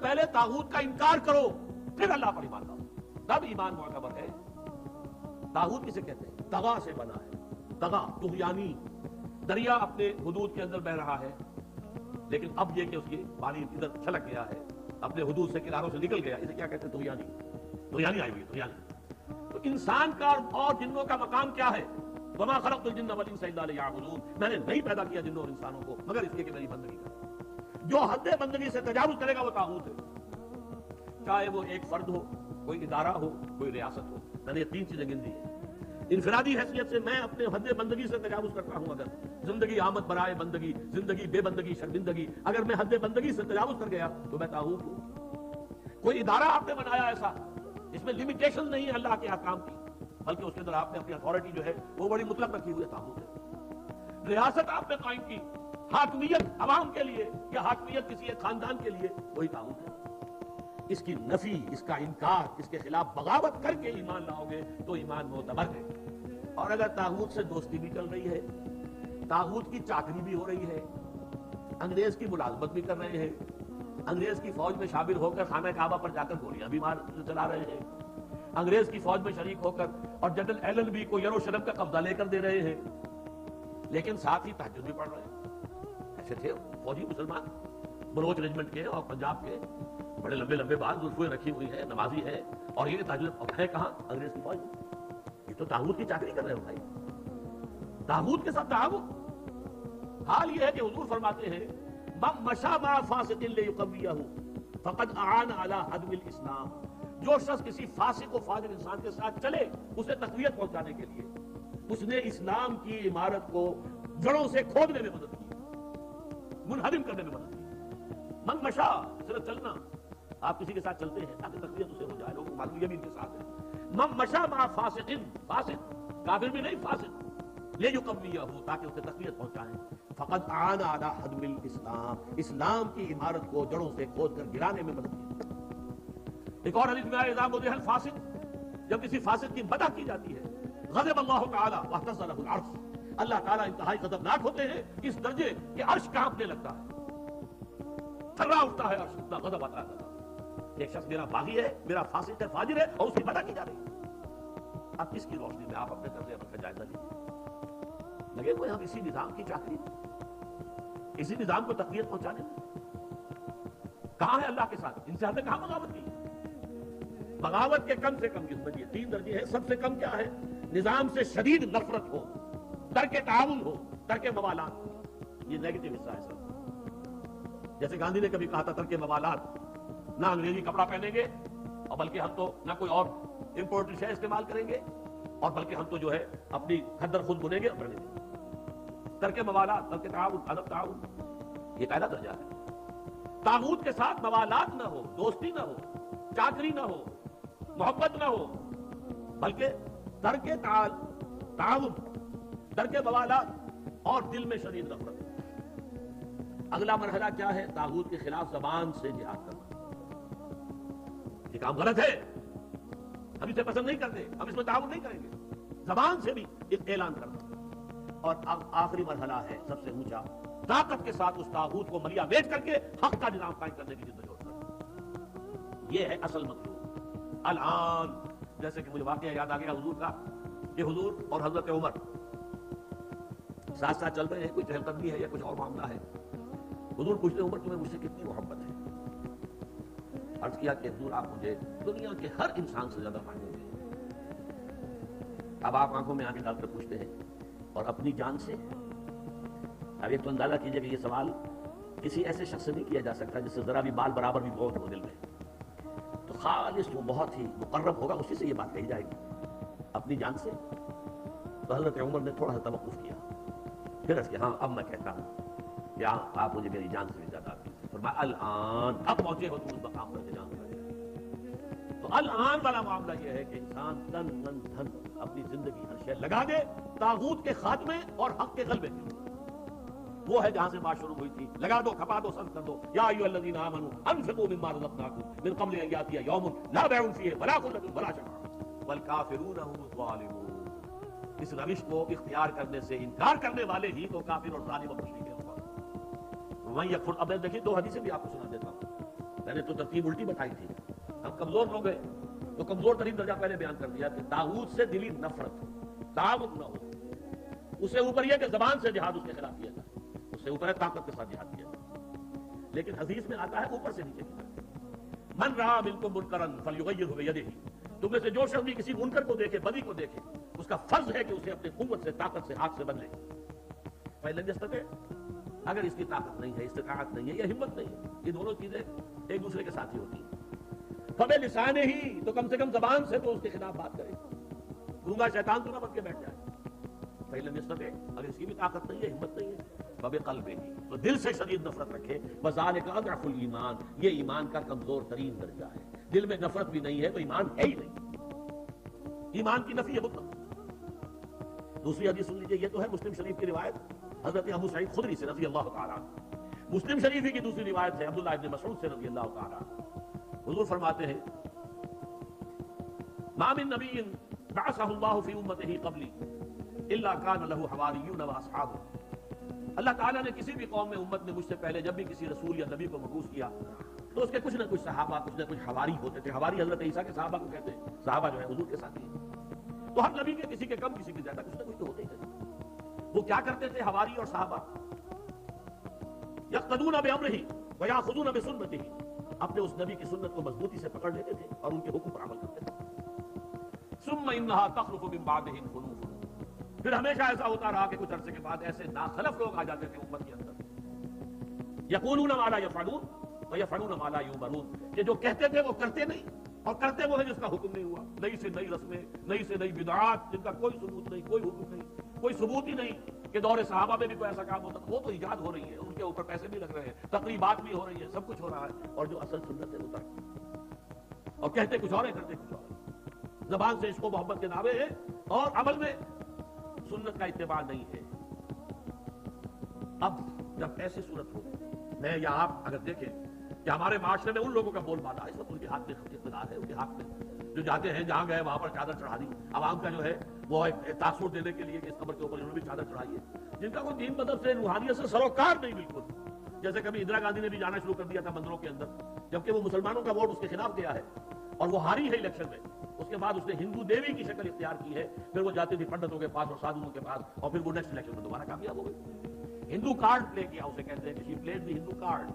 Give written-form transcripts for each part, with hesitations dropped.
پہلے طاغوت کا انکار کرو پھر اللہ پر ایمان لاؤ، تب ایمان معتبر ہے۔ طاغوت کسے کہتے ہیں؟ طغا سے بنا ہے، طغا طغیانی، دریا اپنے حدود کے اندر بہ رہا ہے لیکن اب یہ کہ اس کی پانی ادھر چھلک گیا ہے، اپنے حدود سے کناروں سے نکل گیا، اسے کیا کہتے ہیں؟ طغیانی، طغیانی آئی ہوئی طغیانی۔ تو انسان کا اور جنوں کا مقام کیا ہے؟ وما خلقت الجن والانس الا لیعبدون، میں نے نہیں پیدا کیا جنوں اور انسانوں کو مگر اس لیے کہ میری بندگی کریں۔ جو حد بندگی سے تجاوز کرے گا وہ طاغوت ہے، چاہے وہ ایک فرد ہو، کوئی ادارہ ہو، کوئی ریاست ہو۔ میں نے یہ تین چیزیں گن دی ہیں۔ انفرادی حیثیت سے میں اپنے حد بندگی سے تجاوز کرتا ہوں، اگر زندگی آمد برائے بندگی، زندگی بے بندگی شرمندگی، اگر میں حد بندگی سے تجاوز کر گیا تو میں طاغوت ہوں۔ کوئی ادارہ آپ نے بنایا ایسا اس میں لمیٹیشن نہیں ہے اللہ کے احکام کی، بلکہ اس کے اندر آپ نے اپنی اتھارٹی جو ہے وہ بڑی مطلق رکھی ہوئی ہے، طاغوت ہے۔ ریاست آپ نے قائم کی، حاکمیت عوام کے لیے یا حاکمیت کسی ایک خاندان کے لیے، وہی طاغوت ہے۔ اس کی نفی، اس کا انکار، اس کے خلاف بغاوت کر کے ایمان لاؤ گے تو ایمان معتبر ہے۔ اور اگر طاغوت سے دوستی بھی چل رہی ہے، طاغوت کی چاکری بھی ہو رہی ہے، انگریز کی ملازمت بھی کر رہے ہیں، انگریز کی فوج میں شامل ہو کر خانہ کعبہ پر جا کر گولیاں بھی چلا رہے ہیں، انگریز کی فوج میں شریک ہو کر اور جنرل ایلن بی کو یروشلم کا قبضہ لے کر دے رہے ہیں، لیکن ساتھ ہی تہجد بھی پڑھ رہے ہیں۔ ایسے تھے فوجی مسلمان بلوچ ریجمنٹ کے اور پنجاب کے، بڑے لمبے لمبے بال، زلفیں رکھی ہوئی ہے، نمازی ہے، اور یہ تہجد ہے کہاں؟ انگریز کی فوج میں۔ یہ تو طاغوت کی چاکری کر رہے ہو بھائی، طاغوت کے ساتھ تعاون۔ حال یہ ہے کہ حضور فرماتے ہیں من مشى مع فاسق ليقويه فقد اعان على هدم الاسلام، جو شخص کسی فاسق و فاجر انسان کے ساتھ چلے اسے تقویت پہنچانے کے لیے، اس نے اسلام کی عمارت کو جڑوں سے کھودنے میں مدد کی، منہدم کرنے میں مدد کی۔ من مشى صرف چلنا، آپ کسی کے ساتھ چلتے ہیں تاکہ تقویت اسے ہو جائے، لوگوں معلوم یہ بھی ان کے ساتھ ہے۔ من مشى مع فاسق، فاسق کافر بھی نہیں، فاسق لیقویہ، تاکہ اسے تقویت پہنچائیں۔ فقد اعان علی ہدم الاسلام، اسلام کی عمارت کو جڑوں سے کھود کر گرانے میں مدد کی۔ ایک اور حدیث میں آیا اذا مدح الفاسق، جب کسی فاسق کی مدح کی جاتی ہے، غضب اللہ تعالی واہتز له العرش، اللہ تعالیٰ انتہائی غضبناک ہوتے ہیں اس درجے کہ عرش کانپنے لگتا ہے، تھرا اٹھتا ہے عرش، اتنا غضب آتا ہے۔ ایک شخص میرا باغی ہے، میرا فاسق ہے، فاجر ہے، اور اس کی مدح کی جا رہی ہے۔ اب اس کی روشنی میں آپ اپنے طرز عمل کا جائزہ لیجیے، لگے ہوئے ہم اسی نظام کی چاکری، اسی نظام کو تقویت پہنچانے میں۔ کہاں ہے اللہ کے ساتھ؟ ان سے ہم نے کہاں بغاوت کی؟ بغاوت کے کم سے کم اس میں یہ تین درجے ہیں۔ سب سے کم کیا ہے؟ نظام سے شدید نفرت ہو، ترک تعاون ہو، ترک موالات، یہ نیگیٹو حصہ ہے سر۔ جیسے گاندھی نے کبھی کہا تھا ترک موالات، نہ انگریزی کپڑا پہنیں گے، اور بلکہ ہم تو نہ کوئی اور امپورٹڈ شے استعمال کریں گے، اور بلکہ ہم تو جو ہے اپنی خدر خود بنیں گے اور بڑھیں گے۔ ترک موالات، ترک تعاون، عدم تعاون، یہ پہلا درجہ ہے۔ طاغوت کے ساتھ موالات نہ ہو، دوستی نہ ہو، چاکری نہ ہو، محبت نہ ہو، بلکہ ترک تعاون، ترک موالات اور دل میں شدید نفرت۔ اگلا مرحلہ کیا ہے؟ طاغوت کے خلاف زبان سے جہاد کرنا۔ یہ کام غلط ہے، ہم اسے پسند نہیں کرتے، ہم اس میں تعاون نہیں کریں گے، زبان سے بھی ایک اعلان کرنا۔ اور اب آخری مرحلہ ہے سب سے اونچا، طاقت کے ساتھ اس طاغوت کو ملیا بیچ کر کے حق کا نظام قائم کرنے کی جدوجہد کرنا۔ یہ ہے اصل مطلوب۔ الان جیسے کہ مجھے واقعہ یاد آ گیا حضور کا، کہ حضور اور حضرت عمر ساتھ ساتھ چل رہے ہیں، کوئی چہل قدمی ہے یا کچھ اور معاملہ ہے۔ حضور پوچھتے عمر تمہیں مجھ سے کتنی محبت ہے؟ عرض کیا کہ حضور آپ مجھے دنیا کے ہر انسان سے زیادہ محبوب ہیں۔ اب آپ آنکھوں میں آنکھیں ڈال کر پوچھتے ہیں اور اپنی جان سے؟ اب ایک تو اندازہ کیجئے کہ یہ سوال کسی ایسے شخص سے نہیں کیا جا سکتا جس سے ذرا بھی بال برابر بھی بہت ہو دل میں، تو خالص جو بہت ہی مقرب ہوگا اسی سے یہ بات کہی جائے گی، اپنی جان سے؟ تو حضرت عمر نے تھوڑا سا توقف کیا، پھر اس کے ہاں اب میں کہتا ہوں کہ آپ مجھے میری جان سے بھی زیادہ آپ کی، فرمایا الان، اب پہنچے ہو تم اس مقام پر جان کر۔ تو الان والا معاملہ یہ ہے کہ انسان تن من دھن اپنی زندگی ہر شے لگا دے طاغوت کے خاتمے اور حق کے غلبے کے۔ وہ ہے جہاں سے بات شروع ہوئی تھی، لگا دو، کھپا دو، صرف کر دو۔ یا ایھا الذین آمنوا انفقوا مما رزقناکم من قبل ان یأتی یوم لا بیع فیہ ولا خلۃ ولا شفاعۃ والکافرون هم الظالمون۔ اس روش کو اختیار کرنے سے انکار کرنے والے ہی تو کافر اور ظالم و مشرک ہیں۔ وہیں یکفر، اب دیکھیے دو حدیثیں بھی آپ کو سنا دیتا ہوں۔ میں نے تو ترتیب الٹی بتائی تھی. ہم کمزور لوگ ہیں تو کمزور ترین درجہ پہلے بیان کر دیا کہ طاغوت سے دلی نفرت تعاون نہ ہو. اس سے اوپر یہ کہ زبان سے جہاد اس کے خلاف کیا جائے, اس سے اوپر ہے طاقت کے ساتھ جہاد کیا جائے. لیکن حدیث میں آتا ہے اوپر سے نیچے کی طرف, من رأى منکم منکرا فلیغیرہ بیدہ, تم میں سے جو شخص بھی کسی منکر کو دیکھے, بدی کو دیکھے, اس کا فرض ہے کہ اسے اپنی قوت سے, طاقت سے, ہاتھ سے بدلے. فَإِن لَمْ يَسْتَطِعْ, اگر اس کی طاقت نہیں ہے, استطاعت نہیں ہے یا ہمت نہیں ہے, یہ دونوں چیزیں ایک دوسرے کے ساتھ ہی ہوتی ہیں. فَبِلِسَانِهِ, تو کم سے کم زبان سے تو اس کے خلاف بات کرے, گونگا شیطان تو نہ بن کے بیٹھ جائے. فَإِن لَمْ يَسْتَطِعْ, اگر اس کی بھی طاقت نہیں ہے, ہمت نہیں ہے, فَبِقَلْبِهِ, تو دل سے شدید نفرت رکھے. وَذَلِكَ أَضْعَفُ الْإِيمَانِ, یہ ایمان کا کمزور ترین درجہ ہے. دل میں نفرت بھی نہیں ہے تو ایمان ہے ہی نہیں, ایمان کی نفی ہے مطلق. دوسری حدیث سن لیجیے, یہ تو ہے مسلم شریف کی روایت حضرت ابو سعید خدری سے رضی اللہ تعالیٰ عنہ. مسلم شریف کی دوسری روایت ہے عبداللہ ابن مسعود سے رضی اللہ تعالیٰ عنہ. حضور فرماتے ہیں, ما من نبی بعثہ اللہ فی امتہ قبلی الا کان لہ حواریون و اصحاب. اللہ تعالیٰ نے کسی بھی قوم میں, امت میں مجھ سے پہلے جب بھی کسی رسول یا نبی کو مبعوث کیا تو اس کے کچھ نہ کچھ صحابہ, کچھ نہ کچھ حواری ہوتے تھے. حواری حضرت عیسیٰ کے صحابہ کو کہتے ہیں, صحابہ جو ہے حضور کے ساتھی ہیں. تو ہر نبی کے کسی کے کم, کسی کے زیادہ, کچھ نہ کچھ تو ہوتے ہی تھے. وہ کیا کرتے تھے حواری اور صحابہ؟ یقتدون بامرہ ویاخذون بسنتہ, اپنے اس نبی کی سنت کو مضبوطی سے پکڑ لیتے تھے اور ان کے حکم پر عمل کرتے تھے. ثم انہا تخلف من بعدہم خلوف, پھر ہمیشہ ایسا ہوتا رہا کہ کچھ عرصے کے بعد ایسے ناخلف لوگ آ جاتے تھے امت کے اندر, یقولون ما لا یفعلون ویفعلون ما لا یؤمرون, کہ جو کہتے تھے وہ کرتے نہیں اور کرتے وہ ہے جس کا حکم نہیں ہوا. نئی سے نئی رسمیں, نئی سے نئی بدعات, جن کا کوئی ثبوت نہیں, کوئی حکم نہیں, کوئی ثبوت ہی نہیں کہ دور صحابہ میں بھی کوئی ایسا کام ہوتا. وہ تو ایجاد ہو رہی ہے, ان کے اوپر پیسے بھی لگ رہے ہیں, تقریبات بھی ہو رہی ہے, سب کچھ ہو رہا ہے, اور جو اصل سنت ہے وہ ترک, اور کہتے کچھ اور ہے, کرتے کچھ اور ہے. زبان سے عشق و محبت کے دعوے ہیں اور عمل میں سنت کا اتباع نہیں ہے. اب جب ایسی صورت ہو, میں یا آپ اگر دیکھیں کہ ہمارے معاشرے میں ان لوگوں کا بول بالا ہے, اس وقت ان کے ہاتھ میں اقتدار ہے, ان کے ہاتھ میں جو جاتے ہیں, جہاں گئے وہاں پر چادر چڑھا دی. عوام کا جو ہے وہ ایک تاثر دینے کے لیے کہ اس قبر کے اوپر انہوں نے بھی چادر چڑھائی ہے, جن کا کوئی دین مذہب سے, روحانیت سے سروکار نہیں بالکل. جیسے کبھی اندرا گاندھی نے بھی جانا شروع کر دیا تھا مندروں کے اندر, جبکہ وہ مسلمانوں کا ووٹ اس کے خلاف گیا ہے اور وہ ہاری ہے الیکشن میں. اس کے بعد اس نے ہندو دیوی کی شکل اختیار کی ہے, پھر وہ جاتی تھی پنڈتوں کے پاس اور سادھوؤں کے پاس, اور پھر وہ نیکسٹ الیکشن میں دوبارہ کامیاب ہو گئی. ہندو کارڈ پلے کیا, اسے کہتے ہیں کہ شی پلیڈ دی ہندو کارڈ,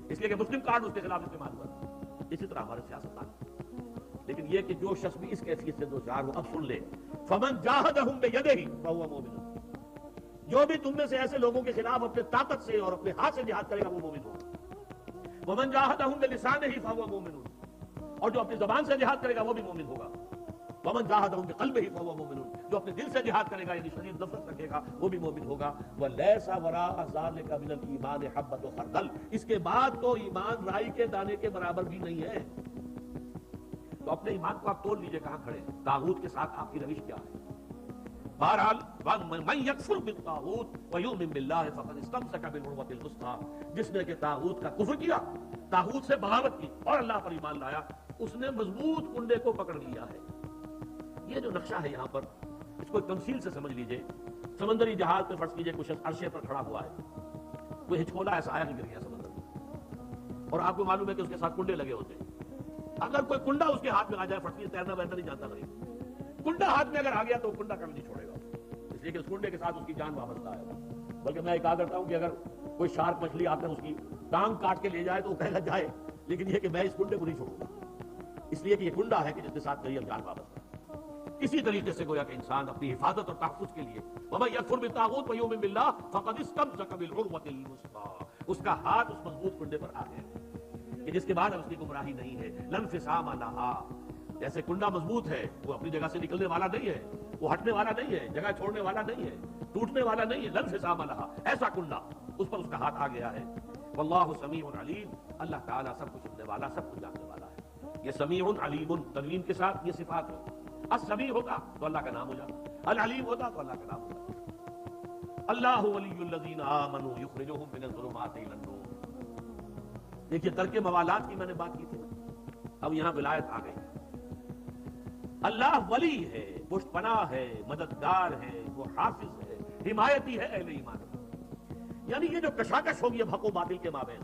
اس لیے کہ مسلم کارڈ اس کے خلاف استعمال ہوا. اسی طرح ہمارے سیاستدان. لیکن یہ کہ جو شخص بھی اس کیفیت سے دو چار ہو, اب سن لے, فمن جاہدہم بیدہ فہو مومن, جو بھی تم میں سے ایسے لوگوں کے خلاف اپنے طاقت سے اور اپنے ہاتھ سے جہاد کرے گا وہ مومن ہوگا. ومن جاہدہم بلسانہ فہو مومن, اور جو اپنی زبان سے جہاد کرے گا وہ بھی مومن ہوگا. ومن جاہدہم بقلبہ فہو مومن, جو اپنے دل سے جہاد کرے گا یعنی شدید نفرت رکھے گا وہ بھی مومن ہوگا. ولیس وراء ذلک من الایمان حبۃ خردل, اس کے بعد تو ایمان رائی کے دانے کے برابر بھی نہیں ہے. تو اپنے ایمان کو آپ تول لیجئے کہاں کھڑے ہیں, طاغوت کے ساتھ آپ کی روش کیا ہے. بہرحال من یکفر بالطاغوت ویؤمن باللہ فقد استمسک بالعروۃ الوثقی, جس نے کہ طاغوت کا کفر کیا, طاغوت سے بغاوت کی اور اللہ پر ایمان لایا, اس نے مضبوط کنڈے کو پکڑ لیا ہے. یہ جو نقشہ ہے یہاں پر, اس کو تمثیل سے سمجھ لیجئے. سمندری جہاز پہ فرض کیجئے کچھ عرصے پر کھڑا ہوا ہے, کوئی ہچکولا ایسا آیا گر گیا سمندر میں, اور آپ کو معلوم ہے کہ اس کے ساتھ کنڈے لگے ہوتے ہیں. اگر کوئی کنڈا اس کے ہاتھ میں آ جائے, فرض کیجئے تیرنا ویرنا نہیں جانتا نہیں, کنڈا ہاتھ میں اگر آ گیا تو کنڈا کبھی نہیں چھوڑے گا, اس لیے کہ اس کنڈے کے ساتھ اس کی جان وابستہ ہے. بلکہ میں کہا کرتا ہوں کہ اگر کوئی شارک مچھلی آ کر اس کی ٹانگ کاٹ کے لے جائے تو وہ کہے گا جائے, لیکن یہ کہ میں اس کنڈے کو نہیں چھوڑوں گا, اس لیے کہ یہ کنڈا ہے کہ جس کے ساتھ میری اب جان وابستہ ہے. اسی طریقے سے گویا کہ انسان اپنی حفاظت اور تحفظ کے لیے وَمَن يَكْفُرْ بِالطَّاغُوتِ وَيُؤْمِن بِاللَّهِ فَقَدِ اسْتَمْسَكَ بِالْعُرْوَةِ الْوُثْقَىٰ, اس کا ہاتھ اس مضبوط کنڈے پر آ گیا کہ جس کے بعد اب اس کی گمراہی نہیں ہے. لَا انفِصَامَ لَهَا, جیسے کنڈا مضبوط ہے, وہ اپنی جگہ سے نکلنے والا نہیں ہے, وہ ہٹنے والا نہیں ہے, جگہ چھوڑنے والا نہیں ہے, ٹوٹنے والا نہیں ہے. لَا انفِصَامَ لَهَا, ایسا کنڈا اس پر اس کا ہاتھ آ گیا ہے. وَاللَّهُ سَمِيعٌ عَلِيمٌ, اللہ تعالیٰ سب کچھ سننے والا, سب کچھ جاننے والا ہے. یہ سمیع علیم تنوین کے ساتھ یہ صفات ہے. السمیع ہوتا تو اللہ کا نام ہو جاتا, العلیم ہوتا تو اللہ کا نام ہو جاتا. اللہ ولی الذین آمنوا یخرجہم من الظلمات الی النور. دیکھیے ترک موالات کی میں نے بات کی تھی, اب یہاں ولایت آ گئی. اللہ ولی ہے, پشت پناہ ہے, مددگار ہے, وہ حافظ ہے, حمایتی ہے اہل ایمان. یعنی یہ جو کشاکش ہوگی اب حق و باطل کے مابین,